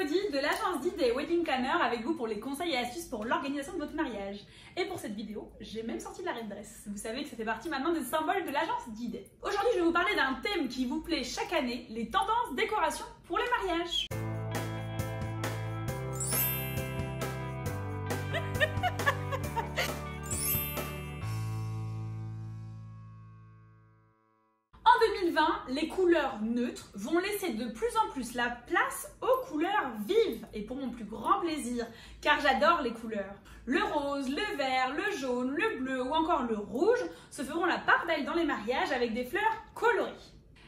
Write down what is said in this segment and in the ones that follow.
Elodie de l'agence d'idées Wedding Planner avec vous pour les conseils et astuces pour l'organisation de votre mariage. Et pour cette vidéo, j'ai même sorti de la red dress. Vous savez que ça fait partie maintenant des symboles de l'agence d'idées. Aujourd'hui, je vais vous parler d'un thème qui vous plaît chaque année, les tendances décoration pour les mariages. En 2020, les couleurs neutres vont laisser de plus en plus la place aux couleurs vives et pour mon plus grand plaisir, car j'adore les couleurs. Le rose, le vert, le jaune, le bleu ou encore le rouge se feront la part belle dans les mariages avec des fleurs colorées.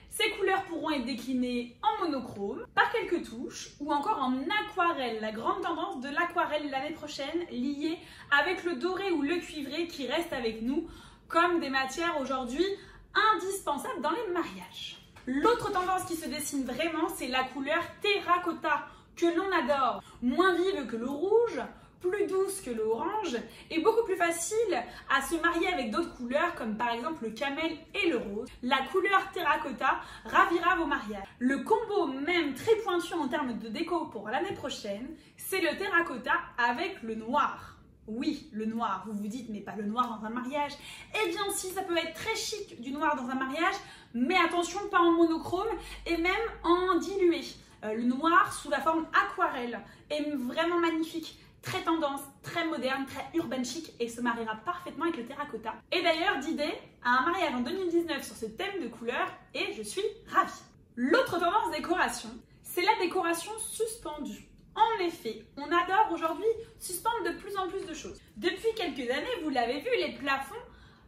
Ces couleurs pourront être déclinées en monochrome, par quelques touches ou encore en aquarelle, la grande tendance de l'aquarelle l'année prochaine liée avec le doré ou le cuivré qui reste avec nous comme des matières aujourd'hui indispensable dans les mariages. L'autre tendance qui se dessine vraiment, c'est la couleur terracotta, que l'on adore. Moins vive que le rouge, plus douce que l'orange et beaucoup plus facile à se marier avec d'autres couleurs comme par exemple le camel et le rose. La couleur terracotta ravira vos mariages. Le combo même très pointu en termes de déco pour l'année prochaine, c'est le terracotta avec le noir. Oui, le noir, vous vous dites, mais pas le noir dans un mariage. Eh bien si, ça peut être très chic du noir dans un mariage, mais attention, pas en monochrome et même en dilué. Le noir sous la forme aquarelle est vraiment magnifique, très tendance, très moderne, très urban chic et se mariera parfaitement avec le terracotta. Et d'ailleurs, d'idée à un mariage en 2019 sur ce thème de couleurs et je suis ravie. L'autre tendance décoration, c'est la décoration suspendue. En effet, on adore aujourd'hui suspendre de plus en plus de choses. Depuis quelques années, vous l'avez vu, les plafonds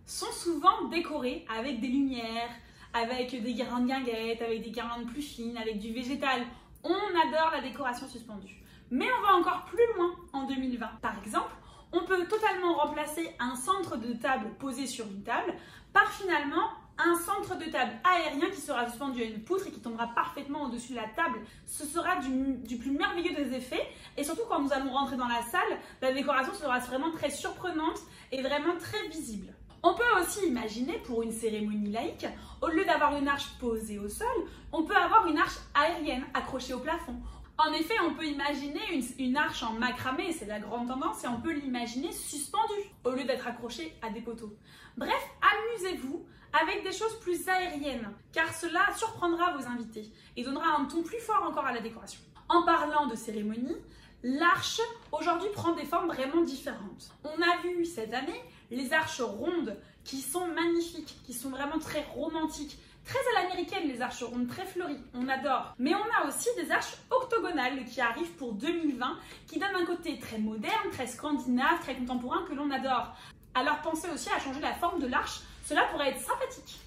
sont souvent décorés avec des lumières, avec des guirlandes guinguettes, avec des guirlandes plus fines, avec du végétal. On adore la décoration suspendue. Mais on va encore plus loin en 2020. Par exemple, on peut totalement remplacer un centre de table posé sur une table par finalement un centre de table aérien qui sera suspendu à une poutre et qui tombera parfaitement au-dessus de la table. Ce sera du plus merveilleux des effets et surtout quand nous allons rentrer dans la salle, la décoration sera vraiment très surprenante et vraiment très visible. On peut aussi imaginer pour une cérémonie laïque, au lieu d'avoir une arche posée au sol, on peut avoir une arche aérienne accrochée au plafond. En effet, on peut imaginer une arche en macramé, c'est la grande tendance, et on peut l'imaginer suspendue au lieu d'être accrochée à des poteaux. Bref, amusez-vous avec des choses plus aériennes, car cela surprendra vos invités et donnera un ton plus fort encore à la décoration. En parlant de cérémonie, l'arche aujourd'hui prend des formes vraiment différentes. On a vu cette année les arches rondes qui sont magnifiques, qui sont vraiment très romantiques. Très à l'américaine, les arches rondes, très fleuries, on adore. Mais on a aussi des arches octogonales qui arrivent pour 2020, qui donnent un côté très moderne, très scandinave, très contemporain que l'on adore. Alors pensez aussi à changer la forme de l'arche, cela pourrait être sympathique.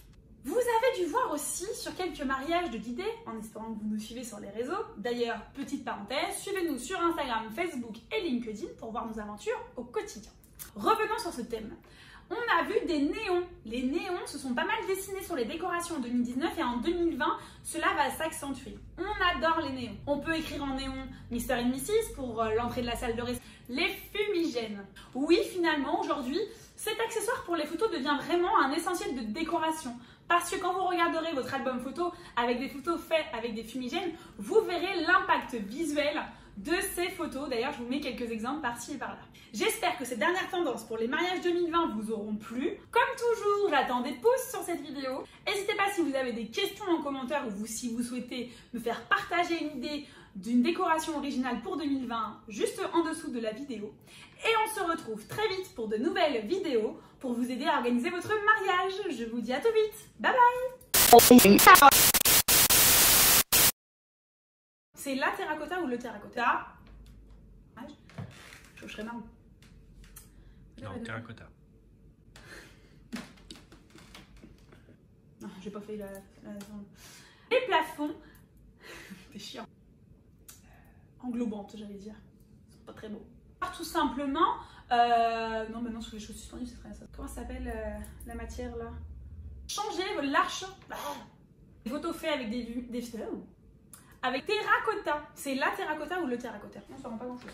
Vous avez dû voir aussi sur quelques mariages de d'idées, en espérant que vous nous suivez sur les réseaux. D'ailleurs, petite parenthèse, suivez-nous sur Instagram, Facebook et LinkedIn pour voir nos aventures au quotidien. Revenons sur ce thème. On a vu des néons. Les néons se sont pas mal dessinés sur les décorations en 2019 et en 2020, cela va s'accentuer. On adore les néons. On peut écrire en néon Mr. and Mrs. pour l'entrée de la salle de réception. Les fumigènes. Oui, finalement, aujourd'hui, cet accessoire pour les photos devient vraiment un essentiel de décoration. Parce que quand vous regarderez votre album photo avec des photos faites avec des fumigènes, vous verrez l'impact visuel de ces photos. D'ailleurs, je vous mets quelques exemples par-ci et par-là. J'espère que ces dernières tendances pour les mariages 2020 vous auront plu. Comme toujours, j'attends des pouces sur cette vidéo. N'hésitez pas si vous avez des questions en commentaire ou si vous souhaitez me faire partager une idée d'une décoration originale pour 2020 juste en dessous de la vidéo. Et on se retrouve très vite pour de nouvelles vidéos pour vous aider à organiser votre mariage. Je vous dis à tout vite. Bye bye. C'est la terracotta ou le terracotta? Je serais marrant. Non, terracotta. Non, j'ai pas fait la... Les plafonds, c'est chiant. Englobantes, j'allais dire. C'est pas très beau. Tout simplement, non, maintenant sur les choses suspendues, c'est très ça. Comment ça s'appelle la matière là? Changer l'arche. Des photos faites avec des avec terracotta. C'est la terracotta ou le terracotta? On ne se rend pas grand chose.